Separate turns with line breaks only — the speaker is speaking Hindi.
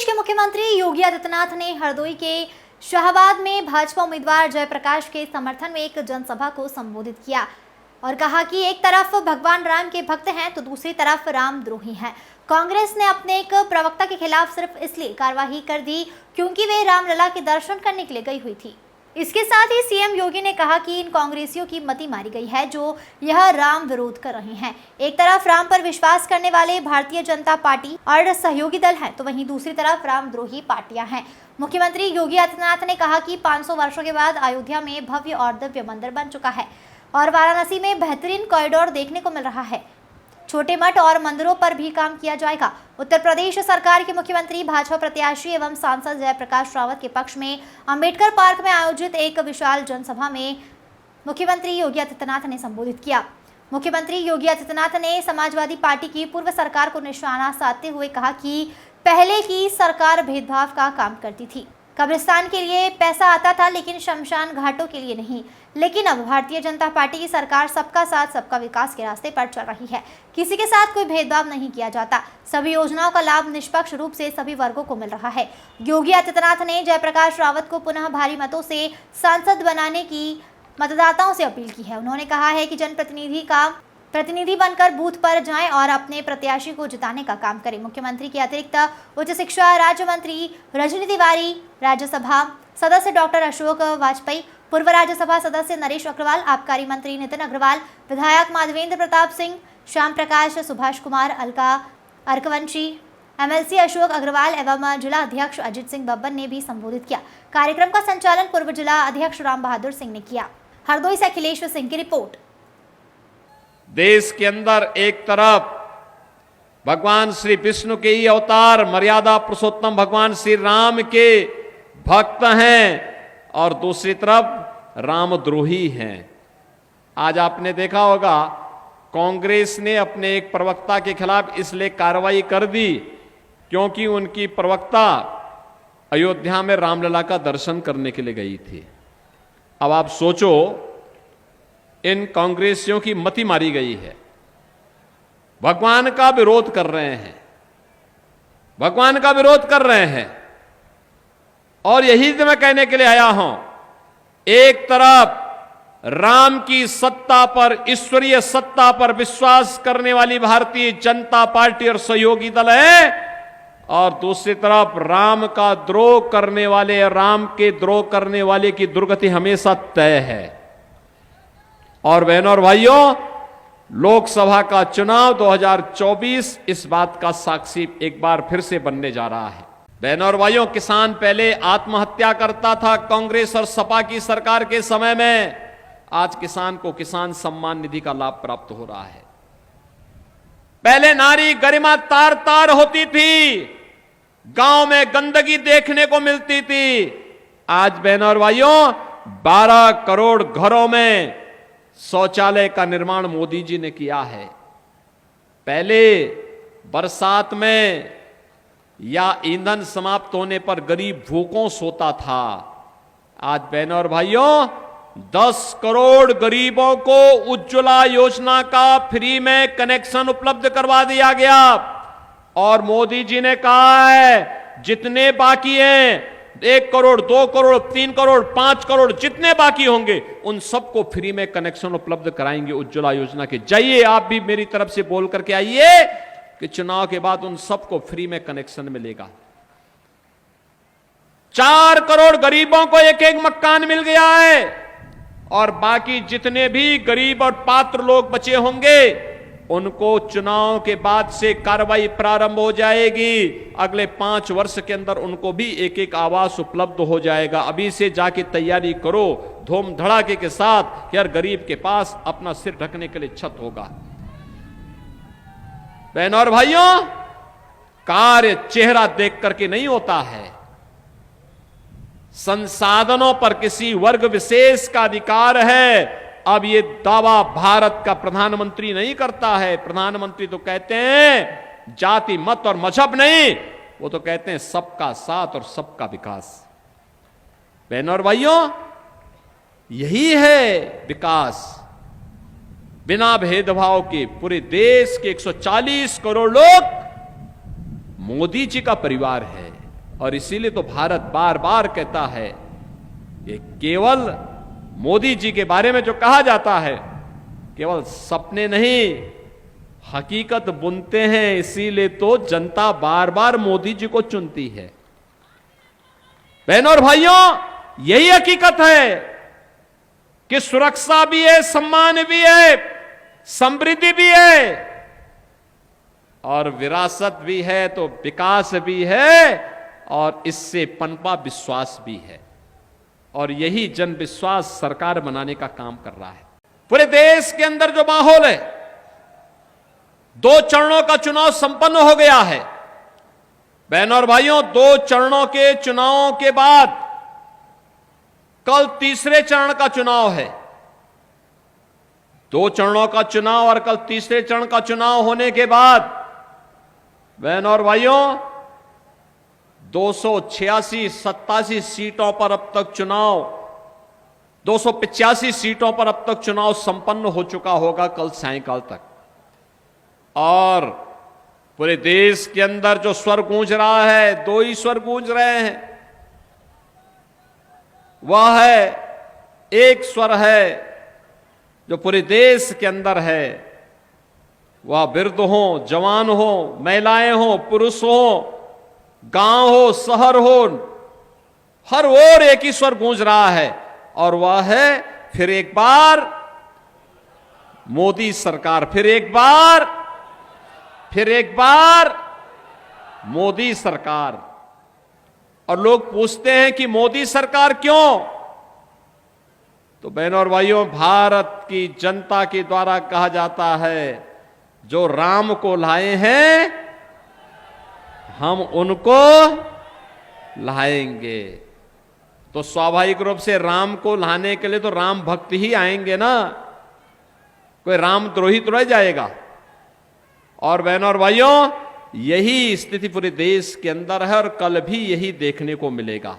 प्रदेश के मुख्यमंत्री योगी आदित्यनाथ ने हरदोई के शाहबाद में भाजपा उम्मीदवार जयप्रकाश के समर्थन में एक जनसभा को संबोधित किया और कहा कि एक तरफ भगवान राम के भक्त हैं तो दूसरी तरफ रामद्रोही हैं। कांग्रेस ने अपने एक प्रवक्ता के खिलाफ सिर्फ इसलिए कार्रवाई कर दी क्योंकि वे रामलला के दर्शन करने के लिए गई हुई थी। इसके साथ ही सीएम योगी ने कहा कि इन कांग्रेसियों की मति मारी गई है जो यह राम विरोध कर रहे हैं। एक तरफ राम पर विश्वास करने वाले भारतीय जनता पार्टी और सहयोगी दल हैं तो वहीं दूसरी तरफ रामद्रोही पार्टियां हैं। मुख्यमंत्री योगी आदित्यनाथ ने कहा कि 500 वर्षों के बाद अयोध्या में भव्य और दिव्य मंदिर बन चुका है और वाराणसी में बेहतरीन कॉरिडोर देखने को मिल रहा है। छोटे मठ और मंदिरों पर भी काम किया जाएगा। उत्तर प्रदेश सरकार के मुख्यमंत्री भाजपा प्रत्याशी एवं सांसद जयप्रकाश रावत के पक्ष में अंबेडकर पार्क में आयोजित एक विशाल जनसभा में मुख्यमंत्री योगी आदित्यनाथ ने संबोधित किया। मुख्यमंत्री योगी आदित्यनाथ ने समाजवादी पार्टी की पूर्व सरकार को निशाना साधते हुए कहा कि पहले की सरकार भेदभाव का काम करती थी। कब्रिस्तान के लिए पैसा आता था लेकिन शमशान घाटों के लिए नहीं। लेकिन अब भारतीय जनता पार्टी की सरकार सबका साथ सबका विकास के रास्ते पर चल रही है। किसी के साथ कोई भेदभाव नहीं किया जाता। सभी योजनाओं का लाभ निष्पक्ष रूप से सभी वर्गों को मिल रहा है। योगी आदित्यनाथ ने जयप्रकाश रावत को पुनः भारी मतों से सांसद बनाने की मतदाताओं से अपील की है। उन्होंने कहा है कि जनप्रतिनिधि बनकर बूथ पर जाएं और अपने प्रत्याशी को जिताने का काम करें। मुख्यमंत्री के अतिरिक्त उच्च शिक्षा राज्य मंत्री रजनी तिवारी, राज्यसभा सदस्य डॉक्टर अशोक वाजपेयी, पूर्व राज्यसभा सदस्य नरेश अग्रवाल, आबकारी मंत्री नितिन अग्रवाल, विधायक माधवेंद्र प्रताप सिंह, श्याम प्रकाश, सुभाष कुमार, अलका अर्कवंशी, एमएलसी अशोक अग्रवाल एवं जिला अध्यक्ष अजित सिंह बब्बन ने भी संबोधित किया। कार्यक्रम का संचालन पूर्व जिला अध्यक्ष राम बहादुर सिंह ने किया। हरदोई से अखिलेश सिंह की रिपोर्ट।
देश के अंदर एक तरफ भगवान श्री विष्णु के ही अवतार मर्यादा पुरुषोत्तम भगवान श्री राम के भक्त हैं और दूसरी तरफ रामद्रोही हैं। आज आपने देखा होगा कांग्रेस ने अपने एक प्रवक्ता के खिलाफ इसलिए कार्रवाई कर दी क्योंकि उनकी प्रवक्ता अयोध्या में रामलला का दर्शन करने के लिए गई थी। अब आप सोचो, इन कांग्रेसियों की मति मारी गई है। भगवान का विरोध कर रहे हैं, भगवान का विरोध कर रहे हैं। और यही तो मैं कहने के लिए आया हूं, एक तरफ राम की सत्ता पर, ईश्वरीय सत्ता पर विश्वास करने वाली भारतीय जनता पार्टी और सहयोगी दल है और दूसरी तरफ राम का द्रोह करने वाले, राम के द्रोह करने वाले की दुर्गति हमेशा तय है। और बहनों और भाइयों, लोकसभा का चुनाव 2024 इस बात का साक्षी एक बार फिर से बनने जा रहा है। बहनों और भाइयों, किसान पहले आत्महत्या करता था कांग्रेस और सपा की सरकार के समय में। आज किसान को किसान सम्मान निधि का लाभ प्राप्त हो रहा है। पहले नारी गरिमा तार तार होती थी, गांव में गंदगी देखने को मिलती थी। आज बहनों और भाइयों, 12 करोड़ घरों में शौचालय का निर्माण मोदी जी ने किया है। पहले बरसात में या ईंधन समाप्त होने पर गरीब भूखों सोता था। आज बहनों और भाइयों, 10 करोड़ गरीबों को उज्ज्वला योजना का फ्री में कनेक्शन उपलब्ध करवा दिया गया। और मोदी जी ने कहा है जितने बाकी हैं, 1 करोड़, 2 करोड़, 3 करोड़, 5 करोड़ जितने बाकी होंगे उन सबको फ्री में कनेक्शन उपलब्ध कराएंगे उज्ज्वला योजना के। जाइए आप भी मेरी तरफ से बोल करके आइए कि चुनाव के बाद उन सबको फ्री में कनेक्शन मिलेगा। 4 करोड़ गरीबों को एक एक मकान मिल गया है और बाकी जितने भी गरीब और पात्र लोग बचे होंगे उनको चुनाव के बाद से कार्रवाई प्रारंभ हो जाएगी। अगले 5 वर्ष के अंदर उनको भी एक एक आवास उपलब्ध हो जाएगा। अभी से जाके तैयारी करो धूम धड़ाके के साथ कि हर गरीब के पास अपना सिर ढकने के लिए छत होगा। बहनों और भाइयों, कार्य चेहरा देख करके नहीं होता है। संसाधनों पर किसी वर्ग विशेष का अधिकार है। अब ये दावा भारत का प्रधानमंत्री नहीं करता है। प्रधानमंत्री तो कहते हैं जाति मत और मजहब नहीं, वो तो कहते हैं सबका साथ और सबका विकास। बहनों और भाइयों, यही है विकास। बिना भेदभाव के पूरे देश के 140 करोड़ लोग मोदी जी का परिवार है। और इसीलिए तो भारत बार बार कहता है कि केवल मोदी जी के बारे में जो कहा जाता है केवल सपने नहीं हकीकत बुनते हैं, इसीलिए तो जनता बार बार मोदी जी को चुनती है। बहनों और भाइयों, यही हकीकत है कि सुरक्षा भी है, सम्मान भी है, समृद्धि भी है और विरासत भी है, तो विकास भी है और इससे पनपा विश्वास भी है। और यही जन विश्वास सरकार बनाने का काम कर रहा है। पूरे देश के अंदर जो माहौल है, 2 चरणों का चुनाव संपन्न हो गया है। बहनों और भाइयों, 2 चरणों के चुनावों के बाद कल तीसरे चरण का चुनाव है। 2 चरणों का चुनाव और कल तीसरे चरण का चुनाव होने के बाद बहनों और भाइयों 286-87 सीटों पर अब तक चुनाव, 285 सीटों पर अब तक चुनाव संपन्न हो चुका होगा कल सायंकाल तक। और पूरे देश के अंदर जो स्वर गूंज रहा है, 2 ही स्वर गूंज रहे हैं। वह है, एक स्वर है जो पूरे देश के अंदर है, वह वृद्ध हो, जवान हो, महिलाएं हो, पुरुष हो, गांव हो, शहर हो, हर ओर एक ही स्वर गूंज रहा है और वह है फिर एक बार मोदी सरकार, फिर एक बार मोदी सरकार। और लोग पूछते हैं कि मोदी सरकार क्यों? तो बहनों और भाइयों, भारत की जनता के द्वारा कहा जाता है जो राम को लाए हैं हम उनको लाएंगे। तो स्वाभाविक रूप से राम को लाने के लिए तो राम भक्त ही आएंगे ना, कोई रामद्रोही तो रह जाएगा। और बहनों और भाइयों, यही स्थिति पूरे देश के अंदर है और कल भी यही देखने को मिलेगा।